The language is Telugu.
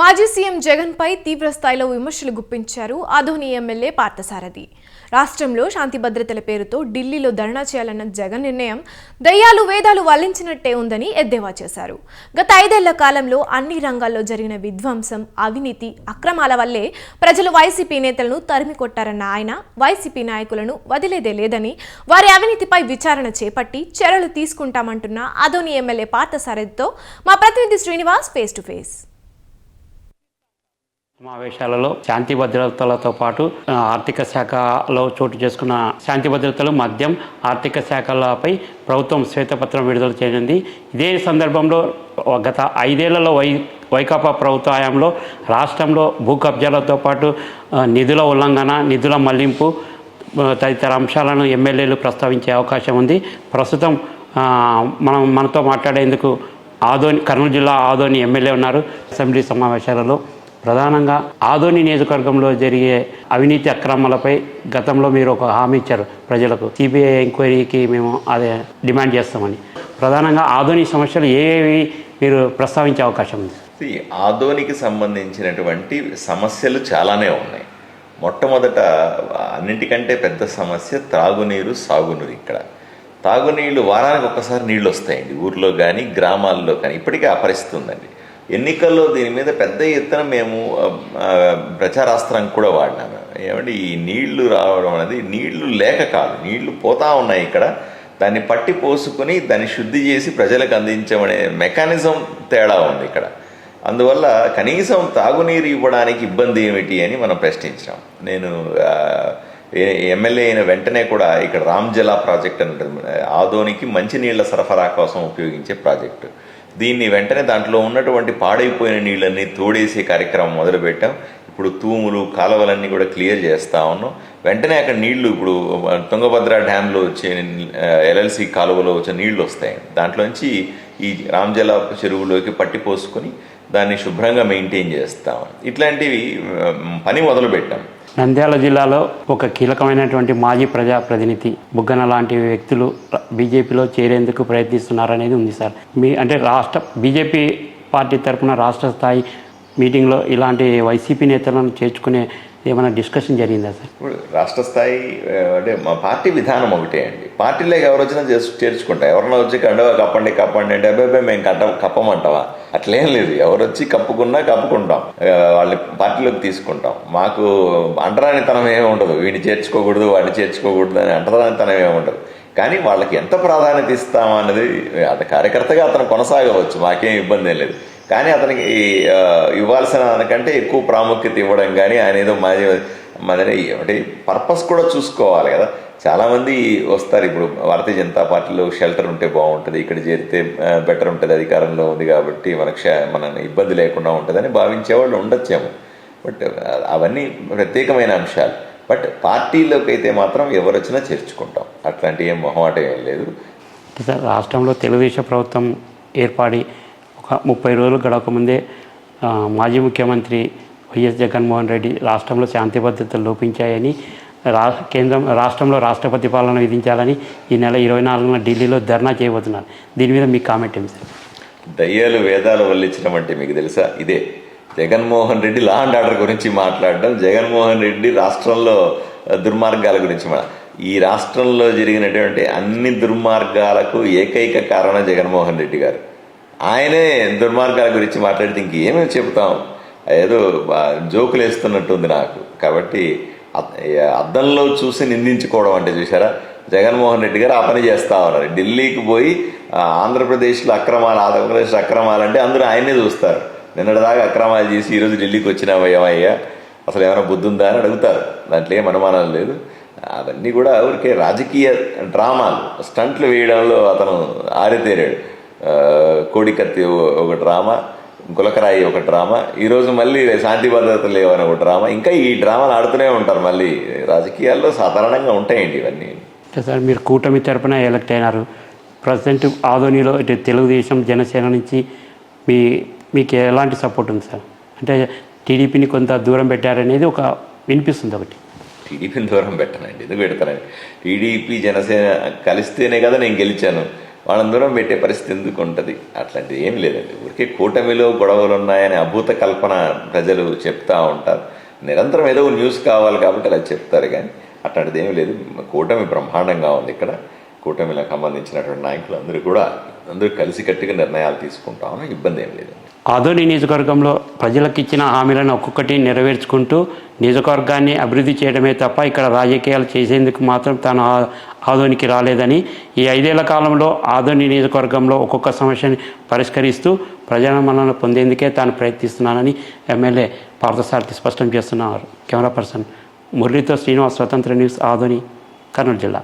మాజీ సీఎం జగన్ పై తీవ్ర స్థాయిలో విమర్శలు గుప్పించారు ఆదోని ఎమ్మెల్యే పార్థసారథి. రాష్ట్రంలో శాంతి భద్రతల పేరుతో ఢిల్లీలో ధర్నా చేయాలన్న జగన్ నిర్ణయం దయ్యాలు వేదాలు వల్లించినట్టే ఉందని ఎద్దేవా చేశారు. గత 5 ఏళ్ల కాలంలో అన్ని రంగాల్లో జరిగిన విధ్వంసం, అవినీతి, అక్రమాల వల్లే ప్రజలు వైసీపీ నేతలను తరిమి కొట్టారన్న ఆయన వైసీపీ నాయకులను వదిలేదే లేదని, వారి అవినీతిపై విచారణ చేపట్టి చర్యలు తీసుకుంటామంటున్న ఆదోని ఎమ్మెల్యే పార్థసారథితో మా ప్రతినిధి శ్రీనివాస్ ఫేస్ టు ఫేస్. సమావేశాలలో శాంతి భద్రతలతో పాటు ఆర్థిక శాఖలో చోటు చేసుకున్న శాంతి భద్రతలు, మద్యం, ఆర్థిక శాఖలపై ప్రభుత్వం శ్వేతపత్రం విడుదల చేయనుంది. ఇదే సందర్భంలో గత 5 ఏళ్లలో వైకాపా ప్రభుత్వ హయాంలో రాష్ట్రంలో భూ కబ్జాలతో పాటు నిధుల ఉల్లంఘన, నిధుల మళ్లింపు తదితర అంశాలను ఎమ్మెల్యేలు ప్రస్తావించే అవకాశం ఉంది. ప్రస్తుతం మనతో మాట్లాడేందుకు కర్నూలు జిల్లా ఆదోని ఎమ్మెల్యే ఉన్నారు. అసెంబ్లీ సమావేశాలలో ప్రధానంగా ఆదోని నియోజకవర్గంలో జరిగే అవినీతి అక్రమాలపై గతంలో మీరు ఒక హామీ ఇచ్చారు ప్రజలకు. సిబిఐ ఎంక్వైరీకి మేము అదే డిమాండ్ చేస్తామని. ప్రధానంగా ఆదోని సమస్యలు ఏవి మీరు ప్రస్తావించే అవకాశం ఉంది? ఆదోనికి సంబంధించినటువంటి సమస్యలు చాలానే ఉన్నాయి. మొట్టమొదట అన్నింటికంటే పెద్ద సమస్య త్రాగునీరు, సాగునీరు. ఇక్కడ తాగునీళ్ళు వారానికి ఒక్కసారి నీళ్ళు వస్తాయండి, ఊర్లో కానీ గ్రామాల్లో కానీ. ఇప్పటికే ఆ పరిస్థితి ఉందండి. ఎన్నికల్లో దీని మీద పెద్ద ఎత్తున మేము ప్రచారాస్త్రం కూడా వాడినాము. ఏమంటే ఈ నీళ్లు రావడం అనేది నీళ్లు లేక కాదు, నీళ్లు పోతా ఉన్నాయి. ఇక్కడ దాన్ని పట్టి పోసుకొని దాన్ని శుద్ధి చేసి ప్రజలకు అందించమనే మెకానిజం తేడా ఉంది ఇక్కడ. అందువల్ల కనీసం తాగునీరు ఇవ్వడానికి ఇబ్బంది ఏమిటి అని మనం ప్రశ్నించాం. నేను ఎమ్మెల్యే అయిన వెంటనే కూడా ఇక్కడ రామ్జలా ప్రాజెక్ట్ అని ఉంటుంది, ఆదోనికి మంచినీళ్ల సరఫరా కోసం ఉపయోగించే ప్రాజెక్టు. దీన్ని వెంటనే దాంట్లో ఉన్నటువంటి పాడైపోయిన నీళ్ళన్నీ తోడేసే కార్యక్రమం మొదలుపెట్టాం. ఇప్పుడు తూములు, కాలువలన్నీ కూడా క్లియర్ చేస్తూ ఉన్నాం. వెంటనే అక్కడ నీళ్లు ఇప్పుడు తుంగభద్ర డ్యాంలో వచ్చే ఎల్ఎల్సి కాలువలో వచ్చే నీళ్లు వస్తాయి. దాంట్లోంచి ఈ రామ్జల చెరువులోకి పట్టి పోసుకొని దాన్ని శుభ్రంగా మెయింటైన్ చేస్తాం. ఇట్లాంటివి పని మొదలుపెట్టాం. నంద్యాల జిల్లాలో ఒక కీలకమైనటువంటి మాజీ ప్రజాప్రతినిధి బుగ్గన లాంటి వ్యక్తులు బీజేపీలో చేరేందుకు ప్రయత్నిస్తున్నారనేది ఉంది సార్. అంటే బీజేపీ పార్టీ తరఫున రాష్ట్ర స్థాయి మీటింగ్లో ఇలాంటి వైసీపీ నేతలను చేర్చుకునే ఏమైనా డిస్కషన్ జరిగిందా సార్? ఇప్పుడు రాష్ట్ర స్థాయి అంటే మా పార్టీ విధానం ఒకటే అండి. పార్టీలోకి ఎవరు వచ్చినా చేర్చుకుంటా. ఎవరన్నా వచ్చి కండవా కప్పండి అంటే అబ్బాయి మేము కప్పమంటావా? అట్లేం లేదు. ఎవరు వచ్చి కప్పుకుంటాం, వాళ్ళని పార్టీలోకి తీసుకుంటాం. మాకు అంటరానితనం ఏమి ఉండదు. వీడిని చేర్చుకోకూడదు, వాడిని చేర్చుకోకూడదు అని అంటరానితనం ఏమి ఉండదు. కానీ వాళ్ళకి ఎంత ప్రాధాన్యత ఇస్తామన్నది అది కార్యకర్తగా అతను కొనసాగవచ్చు, మాకేం ఇబ్బంది ఏం లేదు. కానీ అతనికి ఇవ్వాల్సిన దానికంటే ఎక్కువ ప్రాముఖ్యత ఇవ్వడం కానీ ఆయన ఏదో మాది అంటే పర్పస్ కూడా చూసుకోవాలి కదా. చాలామంది వస్తారు. ఇప్పుడు భారతీయ జనతా పార్టీలో షెల్టర్ ఉంటే బాగుంటుంది, ఇక్కడ చేరితే బెటర్ ఉంటుంది, అధికారంలో ఉంది కాబట్టి మన ఇబ్బంది లేకుండా ఉంటుందని భావించేవాళ్ళు ఉండొచ్చేమో. బట్ అవన్నీ ప్రత్యేకమైన అంశాలు. బట్ పార్టీలోకి అయితే మాత్రం ఎవరు వచ్చినా చేర్చుకుంటాం. అట్లాంటి ఏం మొహమాటం ఏం లేదు సార్. రాష్ట్రంలో తెలుగుదేశం ప్రభుత్వం ఏర్పడి 30 రోజులు గడవకముందే మాజీ ముఖ్యమంత్రి వైఎస్ జగన్మోహన్ రెడ్డి రాష్ట్రంలో శాంతి భద్రతలు లోపించాయని రాష్ట్రంలో రాష్ట్రపతి పాలన విధించాలని ఈ నెల 24న ఢిల్లీలో ధర్నా చేయబోతున్నారు. దీని మీద మీ కామెంట్ ఏంటి సార్? దయ్యాలు వేదాలు వల్లించడం అంటే మీకు తెలుసా? ఇదే Jaganmohan Reddy law and order గురించి మాట్లాడడం, జగన్మోహన్ రెడ్డి రాష్ట్రంలో దుర్మార్గాల గురించి ఈ రాష్ట్రంలో జరిగినటువంటి అన్ని దుర్మార్గాలకు ఏకైక కారణం జగన్మోహన్ రెడ్డి గారు. ఆయనే దుర్మార్గాల గురించి మాట్లాడితే ఇంకేమేమి చెబుతాం? ఏదో జోకులు వేస్తున్నట్టుంది నాకు. కాబట్టి అద్దంలో చూసి నిందించుకోవడం అంటే చూసారా, జగన్మోహన్ రెడ్డి గారు ఆ పని చేస్తూ ఉన్నారు. ఢిల్లీకి పోయి ఆంధ్రప్రదేశ్లో ఆంధ్రప్రదేశ్లో అక్రమాలంటే అందరూ ఆయనే చూస్తారు. నిన్నటిదాకా అక్రమాలు చేసి ఈరోజు ఢిల్లీకి వచ్చినామయ్యా, అసలు ఏమైనా బుద్ధి ఉందా అని అడుగుతారు. దాంట్లో ఏం అనుమానం లేదు. అవన్నీ కూడా ఊరికే రాజకీయ డ్రామాలు, స్టంట్లు వేయడంలో అతను ఆరితేరాడు. కోడికత్తి ఒక డ్రామా, గులకరాయి ఒక డ్రామా, ఈరోజు మళ్ళీ శాంతి భద్రతలు లేవని ఒక డ్రామా. ఇంకా ఈ డ్రామాలు ఆడుతూనే ఉంటారు. మళ్ళీ రాజకీయాల్లో సాధారణంగా ఉంటాయండి ఇవన్నీ. సార్, మీరు కూటమి తరపున ఎలక్ట్ అయినారు. ప్రజెంట్ ఆదోనిలో ఇటు తెలుగుదేశం, జనసేన నుంచి మీకు ఎలాంటి సపోర్ట్ ఉంది సార్? అంటే టీడీపీని కొంత దూరం పెట్టారనేది ఒక వినిపిస్తుంది. ఒకటి టీడీపీని దూరం పెట్టనండి, ఎందుకు పెడతానండి? టీడీపీ జనసేన కలిస్తేనే కదా నేను గెలిచాను. వాళ్ళని దూరం పెట్టే పరిస్థితి ఎందుకు ఉంటుంది? అట్లాంటిది ఏం లేదండి. ఊరికే కూటమిలో గొడవలు ఉన్నాయని అభూత కల్పన ప్రజలు చెప్తా ఉంటారు. నిరంతరం ఏదో న్యూస్ కావాలి కాబట్టి అలా చెప్తారు, కానీ అట్లాంటిది ఏమీ లేదు. కూటమి బ్రహ్మాండంగా ఉంది. ఇక్కడ కూటమిలకు సంబంధించినటువంటి నాయకులు అందరూ కలిసికట్టుగా నిర్ణయాలు తీసుకుంటామని ఇబ్బంది ఏం లేదండి. ఆదోని నియోజకవర్గంలో ప్రజలకు ఇచ్చిన హామీలను ఒక్కొక్కటి నెరవేర్చుకుంటూ నియోజకవర్గాన్ని అభివృద్ధి చేయడమే తప్ప ఇక్కడ రాజకీయాలు చేసేందుకు మాత్రం తాను ఆదోనికి రాలేదని, ఈ 5 ఏళ్ల కాలంలో ఆదోని నియోజకవర్గంలో ఒక్కొక్క సమస్యని పరిష్కరిస్తూ ప్రజల మన్నన పొందేందుకే తాను ప్రయత్నిస్తున్నానని ఎమ్మెల్యే పార్థసారథి స్పష్టం చేస్తున్నారు. కెమెరా పర్సన్ మురళితో శ్రీనివాస్, స్వతంత్ర న్యూస్, ఆదోని, కర్నూలు జిల్లా.